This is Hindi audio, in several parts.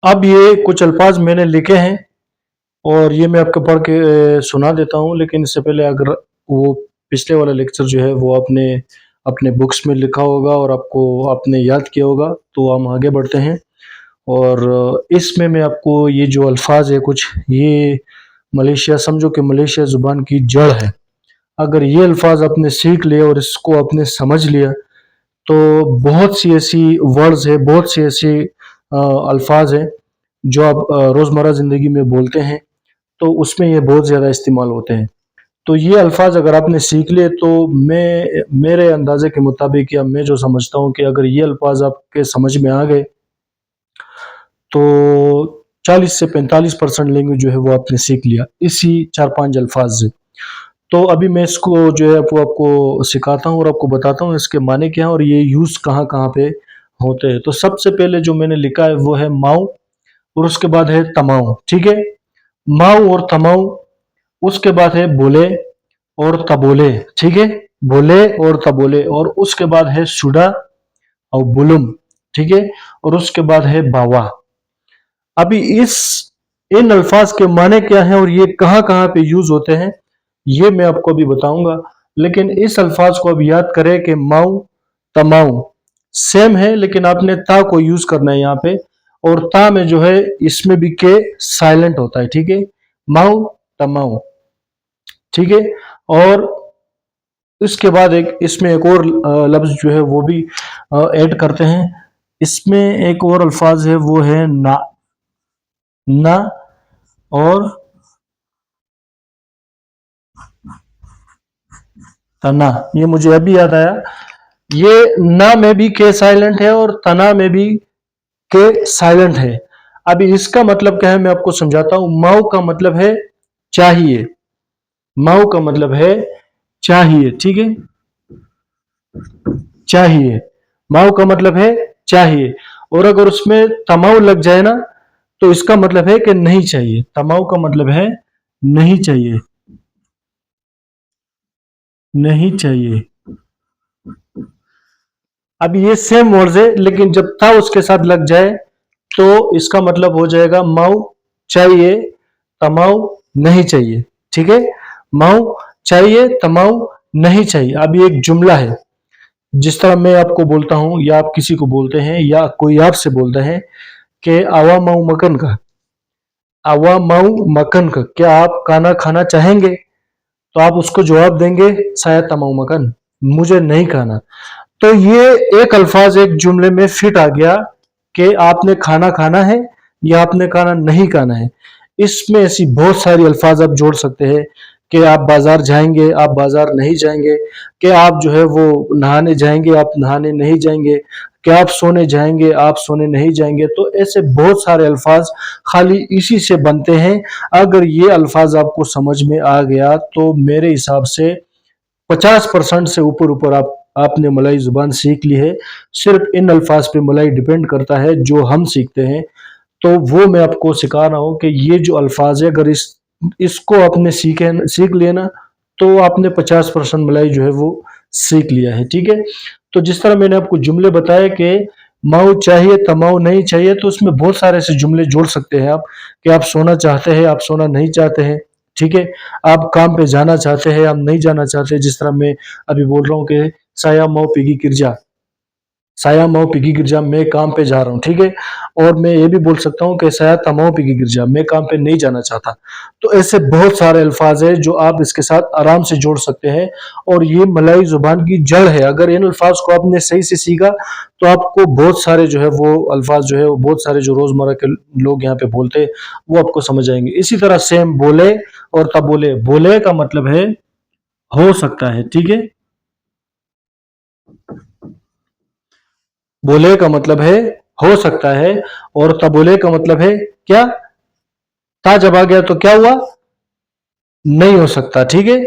अब ये कुछ अल्फाज मैंने लिखे हैं और ये मैं आपको पढ़ के सुना देता हूँ, लेकिन इससे पहले अगर वो पिछले वाला लेक्चर जो है वो आपने अपने बुक्स में लिखा होगा और आपको आपने याद किया होगा, तो हम आगे बढ़ते हैं। और इसमें मैं आपको ये जो अल्फाज है कुछ, ये मलेशिया, समझो कि मलेशिया ज़ुबान की जड़ है। अगर ये अल्फाज आपने सीख लिए और इसको आपने समझ लिया, तो बहुत सी ऐसी वर्ड्स है, बहुत सी ऐसी अल्फाज हैं जो आप रोज़मर्रा ज़िंदगी में बोलते हैं, तो उसमें ये बहुत ज़्यादा इस्तेमाल होते हैं। तो ये अल्फाज अगर आपने सीख लिए, तो मैं मेरे अंदाजे के मुताबिक, या मैं जो समझता हूँ कि अगर ये अल्फाज आपके समझ में आ गए, तो 40 से 45% लैंग्वेज जो है वो आपने सीख लिया इसी 4-5 अल्फाज से। तो अभी मैं इसको जो है वो आपको सिखाता हूँ और आपको बताता हूँ इसके माने क्या हैं और ये यूज़ कहाँ कहाँ पे होते हैं। तो सबसे पहले जो मैंने लिखा है वो है माऊ, और उसके बाद है तमाऊ। ठीक है, माऊ और तमाऊ। उसके बाद है बोले और तबोले। ठीक है, बोले और तबोले। और उसके बाद है सुडा और बुलुम। ठीक है, और उसके बाद है बावा। अभी इन अल्फाज के माने क्या हैं और ये कहाँ कहाँ पे यूज होते हैं, ये मैं आपको अभी बताऊंगा। लेकिन इस अल्फाज को अब याद करें कि माऊ तमाऊ सेम है, लेकिन आपने ता को यूज करना है यहाँ पे। और ता में जो है इसमें भी के साइलेंट होता है। ठीक है, माऊ तमाऊ। ठीक है, और इसके बाद इसमें एक और लफ्ज जो है वो भी ऐड करते हैं। इसमें एक और अल्फाज है, वो है ना। ना और तना। ये मुझे अभी याद आया, ये ना में भी के साइलेंट है और तना में भी के साइलेंट है। अभी इसका मतलब क्या है मैं आपको समझाता हूं। माऊ का मतलब है चाहिए। माऊ का मतलब है चाहिए। ठीक है, चाहिए। माऊ का मतलब है चाहिए। और अगर उसमें तमाऊ लग जाए ना, तो इसका मतलब है कि नहीं चाहिए। तमाऊ का मतलब है नहीं चाहिए, नहीं चाहिए। अब ये सेम वर्ड है, लेकिन जब था उसके साथ लग जाए तो इसका मतलब हो जाएगा माऊ चाहिए, तमाऊ नहीं चाहिए। ठीक है, माऊ चाहिए, तमाऊ नहीं चाहिए। अब ये एक जुमला है। जिस तरह मैं आपको बोलता हूं या आप किसी को बोलते हैं या कोई आपसे बोलता है कि आवा माऊ मकन का, आवा माऊ मकन का, क्या आप खाना खाना चाहेंगे? तो आप उसको जवाब देंगे शायद तमाऊ मकन, मुझे नहीं खाना। तो ये एक अल्फाज एक जुमले में फिट आ गया कि आपने खाना खाना है या आपने खाना नहीं खाना है। इसमें ऐसी बहुत सारी अल्फाज आप जोड़ सकते हैं कि आप बाजार जाएंगे, आप बाजार नहीं जाएंगे, कि आप जो है वो नहाने जाएंगे, आप नहाने नहीं जाएंगे, कि आप सोने जाएंगे, आप सोने नहीं जाएंगे। तो ऐसे बहुत सारे अल्फाज खाली इसी से बनते हैं। अगर ये अल्फाज आपको समझ में आ गया, तो मेरे हिसाब से 50% से ऊपर ऊपर आपने मलाई जुबान सीख ली है। सिर्फ इन अल्फाज पे मलाई डिपेंड करता है जो हम सीखते हैं। तो वो मैं आपको सिखा रहा हूँ कि ये जो अल्फाज है, अगर इसको आपने सीख लिया ना, तो आपने 50% मलाई जो है वो सीख लिया है। ठीक है, तो जिस तरह मैंने आपको जुमले बताए कि माऊ चाहिए, तमाऊ नहीं चाहिए, तो उसमें बहुत सारे ऐसे जुमले जोड़ सकते हैं आप, कि आप सोना चाहते हैं, आप सोना नहीं चाहते हैं। ठीक है, आप काम पे जाना चाहते हैं, आप नहीं जाना चाहते। जिस तरह मैं अभी बोल रहा हूँ कि साया माऊ पिगी गिरजा, साया माओ पिगी गिरजा, मैं काम पे जा रहा हूँ। ठीक है, और मैं ये भी बोल सकता हूँ कि साया तमाओ पिगी गिरजा, मैं काम पे नहीं जाना चाहता। तो ऐसे बहुत सारे अल्फाज है जो आप इसके साथ आराम से जोड़ सकते हैं, और ये मलाई जुबान की जड़ है। अगर इन अल्फाज को आपने सही से सीखा, तो आपको बहुत सारे जो है वो अल्फाज जो है वो बहुत सारे जो रोजमर्रा के लोग यहाँ पे बोलते हैं वो आपको समझ आएंगे। इसी तरह सेम बोले और तबोले। बोले का मतलब है हो सकता है। ठीक है, बोले का मतलब है हो सकता है, और तबोले का मतलब है क्या? ता जब आ गया तो क्या हुआ? नहीं हो सकता। ठीक है,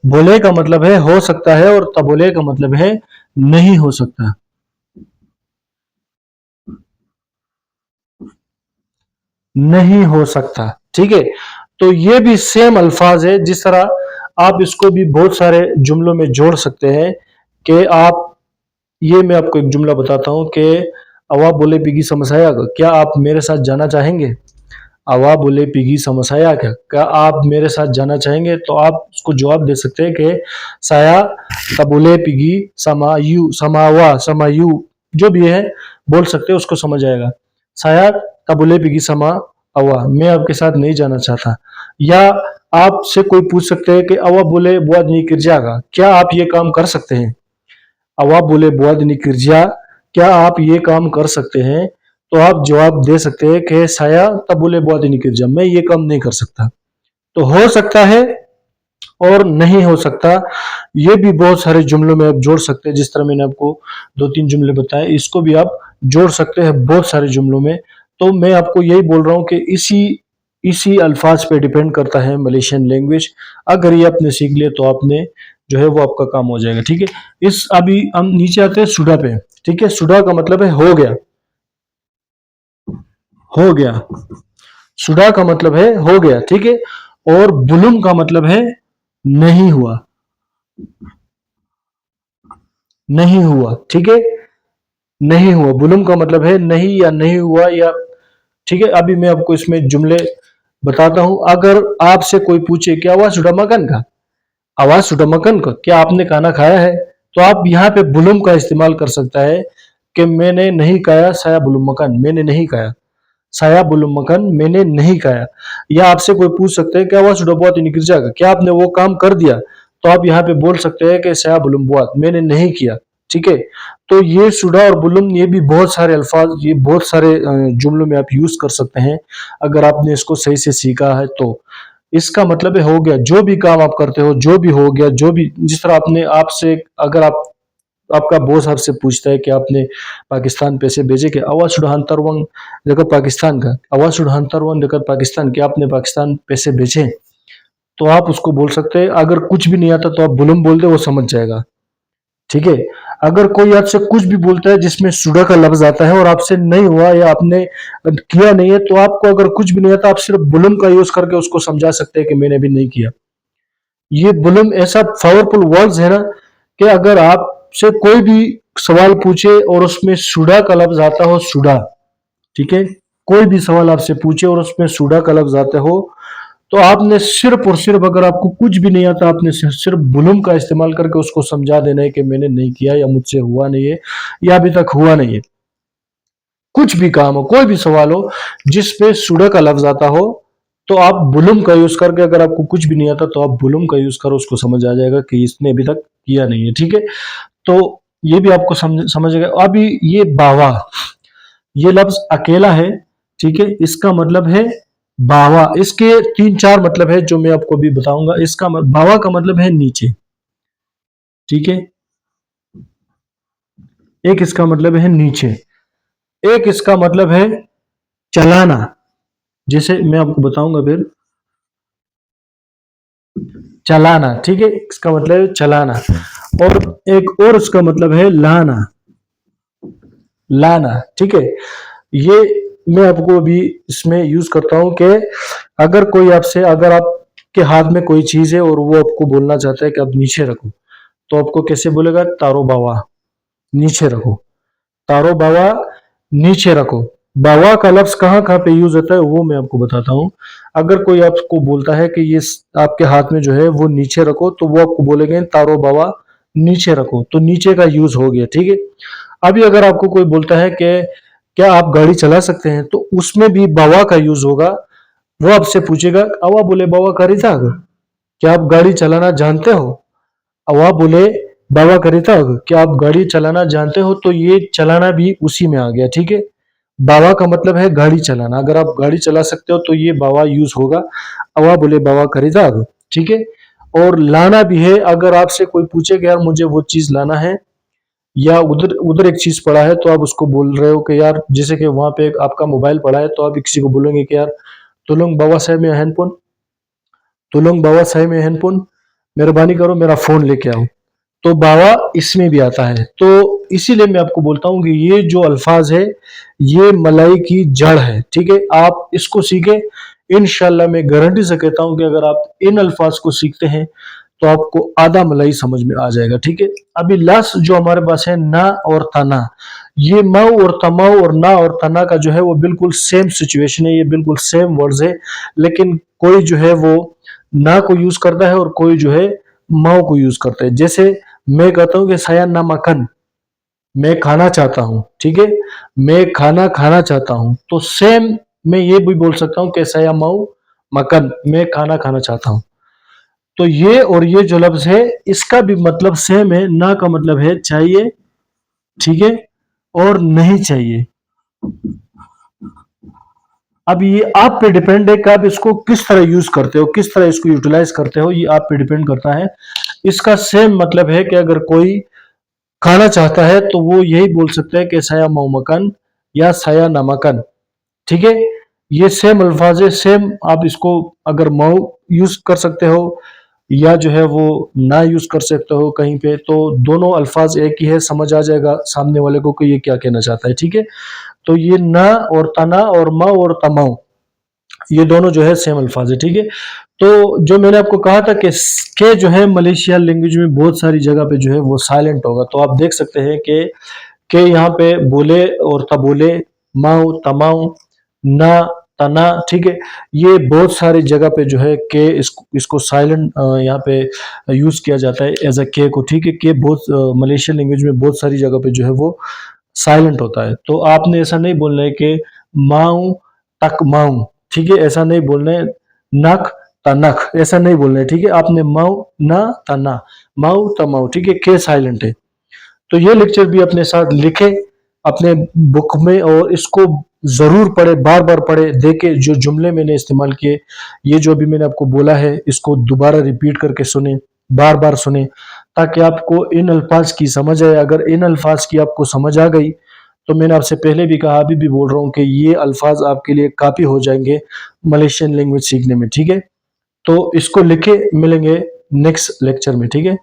बोले का मतलब है हो सकता है और तबोले का मतलब है नहीं हो सकता। नहीं हो सकता। ठीक है, तो ये भी सेम अल्फाज है। जिस तरह आप इसको भी बहुत सारे जुमलों में जोड़ सकते हैं कि आप, ये मैं आपको एक जुमला बताता हूं कि अवा बोले पिगी समसाया, क्या आप मेरे साथ जाना चाहेंगे? अवा बोले पिगी समसाया, क्या आप मेरे साथ जाना चाहेंगे? तो आप उसको जवाब दे सकते हैं कि साया तबुले पिगी समायु, समावा समायु, जो भी है बोल सकते हैं, उसको समझ आएगा। साया तबुले पिगी समा अवा, मैं आपके साथ नहीं जाना चाहता। या आपसे कोई पूछ सकते हैं कि अवा बोले बुआ नहीं किरजागा, क्या आप ये काम कर सकते हैं? अवा बोले बुआ नहीं किरजा, क्या आप ये काम कर सकते हैं? तो आप जवाब दे सकते हैं कि साया तब बोले बुआ नहीं किरजा, मैं ये काम नहीं कर सकता। तो हो सकता है और नहीं हो सकता, ये भी बहुत सारे जुमलों में आप जोड़ सकते हैं। जिस तरह मैंने आपको 2-3 जुमले बताए, इसको भी आप जोड़ सकते हैं बहुत सारे जुमलों में। तो मैं आपको यही बोल रहा हूँ कि इसी इसी अल्फाज पे डिपेंड करता है मलेशियन लैंग्वेज। अगर ये आपने सीख लिया तो आपने जो है वो आपका काम हो जाएगा, ठीक है। इस अभी हम नीचे आते हैं सुडा पे, ठीक है। सुडा का मतलब है हो गया, हो गया। सुडा का मतलब है हो गया, ठीक है। और बुलुम का मतलब है नहीं हुआ, नहीं हुआ, ठीक है। नहीं हुआ, बुलुम का मतलब है नहीं या नहीं हुआ या, ठीक है। अभी मैं आपको इसमें जुमले बताता हूं। अगर आपसे कोई पूछे कि आवाज सुडा मकन का, आवाज सुडा मकन का, क्या आपने खाना खाया है? तो आप यहाँ पे बुलुम का इस्तेमाल कर सकता है कि मैंने नहीं खाया साया बुलुम मकन, मैंने नहीं खाया साया बुलुम मकन, मैंने नहीं खाया। या आपसे कोई पूछ सकते हैं कि आवाज सुडा बुआत निकल जाएगा, क्या आपने वो काम कर दिया? तो आप यहाँ पे बोल सकते हैं कि साया बुलुम बुआत, मैंने नहीं किया, ठीक है। तो ये सुडा और बुलुम, ये भी बहुत सारे अल्फाज, ये बहुत सारे जुमलों में आप यूज कर सकते हैं अगर आपने इसको सही से सीखा है तो। इसका मतलब है हो गया, जो भी काम आप करते हो, जो भी हो गया, जो भी, जिस तरह आपने आपसे, अगर आप, आपका बॉस आपसे पूछता है कि आपने पाकिस्तान पैसे भेजे, कि आवाज सुडहान तरवंग जगह पाकिस्तान का, आवाज सुडहान तरवंग जगह पाकिस्तान, क्या आपने पाकिस्तान पैसे भेजे? तो आप उसको बोल सकते हैं। अगर कुछ भी नहीं आता तो आप बुलम बोल दे, वो समझ जाएगा, ठीक है। अगर कोई आपसे कुछ भी बोलता है जिसमें सुडा का लफ्ज आता है और आपसे नहीं हुआ या आपने किया नहीं है, तो आपको अगर कुछ भी नहीं आता, आप सिर्फ बुलम का यूज करके उसको समझा सकते हैं कि मैंने भी नहीं किया। ये बुलम ऐसा पावरफुल वर्ड्स है ना, कि अगर आपसे कोई भी सवाल पूछे और उसमें सुडा का लफ्ज आता हो, सुडा, ठीक है। कोई भी सवाल आपसे पूछे और उसमें सुडा का लफ्ज आता हो, तो आपने सिर्फ और सिर्फ, अगर आपको कुछ भी नहीं आता, आपने सिर्फ बुलुम का इस्तेमाल करके उसको समझा देना है कि मैंने नहीं किया या मुझसे हुआ नहीं है या अभी तक हुआ नहीं है। कुछ भी काम हो, कोई भी सवाल हो जिसपे सुडा का लफ्ज आता हो, तो आप बुलुम का यूज करके, अगर आपको कुछ भी नहीं आता तो आप बुलुम का यूज करो, उसको समझ आ जाएगा कि इसने अभी तक किया नहीं है, ठीक है। तो ये भी आपको समझेगा। अभी ये बावा, ये लफ्ज अकेला है, ठीक है। इसका मतलब है बावा। इसके 3-4 मतलब है जो मैं आपको भी बताऊंगा। इसका बावा का मतलब है नीचे, ठीक है। एक इसका मतलब है नीचे, एक इसका मतलब है चलाना, जैसे मैं आपको बताऊंगा फिर, चलाना, ठीक है। इसका मतलब है चलाना। और एक और इसका मतलब है लाना, लाना, ठीक है। ये मैं आपको अभी इसमें यूज करता हूं कि अगर कोई आपसे, अगर आपके हाथ में कोई चीज है और वो आपको बोलना चाहता है कि आप नीचे रखो, तो आपको कैसे बोलेगा? तारो बावा, नीचे रखो, तारो बावा, नीचे रखो। बावा का लफ्ज कहाँ कहाँ पे यूज होता है वो मैं आपको बताता हूँ। अगर कोई आपको बोलता है कि ये आपके हाथ में जो है वो नीचे रखो, तो वो आपको बोलेंगे तारो बावा, नीचे रखो, तो नीचे का यूज हो गया, ठीक है। अभी अगर आपको कोई बोलता है कि क्या आप गाड़ी चला सकते हैं, तो उसमें भी बावा का यूज होगा। वो आपसे पूछेगा, अवा बोले बावा करी था, क्या आप गाड़ी चलाना जानते हो? अवा बोले बाबा करीता, क्या आप गाड़ी चलाना जानते हो? तो ये चलाना भी उसी में आ गया, ठीक है। बाबा का मतलब है गाड़ी चलाना। अगर आप गाड़ी चला सकते हो तो ये बाबा यूज होगा। अवा बोले बाबा करीता, ठीक है। और लाना भी है। अगर आपसे कोई पूछे कि यार मुझे वो चीज लाना है, या उधर उधर एक चीज पड़ा है, तो आप उसको बोल रहे हो कि यार, जैसे कि वहां पे आपका मोबाइल पड़ा है, तो आप किसी को बोलेंगे कि यार तुलंग बाबा साहेब में हैंडफोन, तुलंग बाबा साहेब में हैंडफोन, मेहरबानी करो मेरा फोन लेके आओ। तो बावा इसमें भी आता है। तो इसीलिए मैं आपको बोलता हूं कि ये जो अल्फाज है, ये मलाई की जड़ है, ठीक है। आप इसको सीखे, इंशाल्लाह मैं गारंटी से कहता हूं कि अगर आप इन अल्फाज को सीखते हैं तो आपको आधा मलाई समझ में आ जाएगा, ठीक है। अभी लास्ट जो हमारे पास है ना और ताना, ये माऊ और तमाऊ और ना और तना का जो है वो बिल्कुल सेम सिचुएशन है, ये बिल्कुल सेम वर्ड्स है, लेकिन कोई जो है वो ना को यूज करता है और कोई जो है माऊ को यूज करता है। जैसे मैं कहता हूं कि saya ना makan, मैं खाना चाहता हूं, ठीक है, मैं खाना खाना चाहता हूं, तो सेम मैं ये भी बोल सकता हूं कि saya mau makan, मैं खाना खाना चाहता हूं। तो ये और ये जो लफ्ज है इसका भी मतलब सेम है, ना का मतलब है चाहिए, ठीक है, और नहीं चाहिए। अब ये आप पे डिपेंड है कि आप इसको किस तरह यूज करते हो, किस तरह इसको यूटिलाइज करते हो, ये आप पे डिपेंड करता है। इसका सेम मतलब है कि अगर कोई खाना चाहता है तो वो यही बोल सकता है कि saya mau makan या saya ना makan, ठीक है। ये सेम अल्फाज है, सेम आप इसको अगर माउ यूज कर सकते हो या जो है वो ना यूज कर सकते हो कहीं पे, तो दोनों अल्फाज एक ही है, समझ आ जाएगा सामने वाले को कि ये क्या कहना चाहता है, ठीक है। तो ये ना और तना और मा और तमाऊ ये दोनों जो है सेम अल्फाज है, ठीक है। तो जो मैंने आपको कहा था कि के जो है मलेशिया लैंग्वेज में बहुत सारी जगह पे जो है वो साइलेंट होगा, तो आप देख सकते हैं कि के यहाँ पे बोले और तबोले, माऊ तमाऊ, ना तना, ठीक है। ये बहुत सारी जगह पे जो है के इसको साइलेंट यहाँ पे यूज किया जाता है एज अ के को, ठीक है। के बहुत मलेशियन लैंग्वेज में बहुत सारी जगह पे जो है वो साइलेंट होता है। तो आपने ऐसा नहीं बोलना है कि माऊ तक माऊ, ठीक है, ऐसा नहीं बोलना है। नख तनख ऐसा नहीं बोलना है, ठीक है। आपने माऊ ना तना, माऊ तमाऊ, ठीक है, के साइलेंट है। तो ये लेक्चर भी अपने साथ लिखे अपने बुक में और इसको जरूर पढ़े, बार बार पढ़े, देखे जो जुमले मैंने इस्तेमाल किए, ये जो अभी मैंने आपको बोला है इसको दोबारा रिपीट करके सुने, बार बार सुने, ताकि आपको इन अल्फाज की समझ आए। अगर इन अल्फाज की आपको समझ आ गई तो मैंने आपसे पहले भी कहा, अभी भी बोल रहा हूँ कि ये अल्फाज आपके लिए काफी हो जाएंगे मलेशियन लैंग्वेज सीखने में, ठीक है। तो इसको लिखे, मिलेंगे नेक्स्ट लेक्चर में, ठीक है।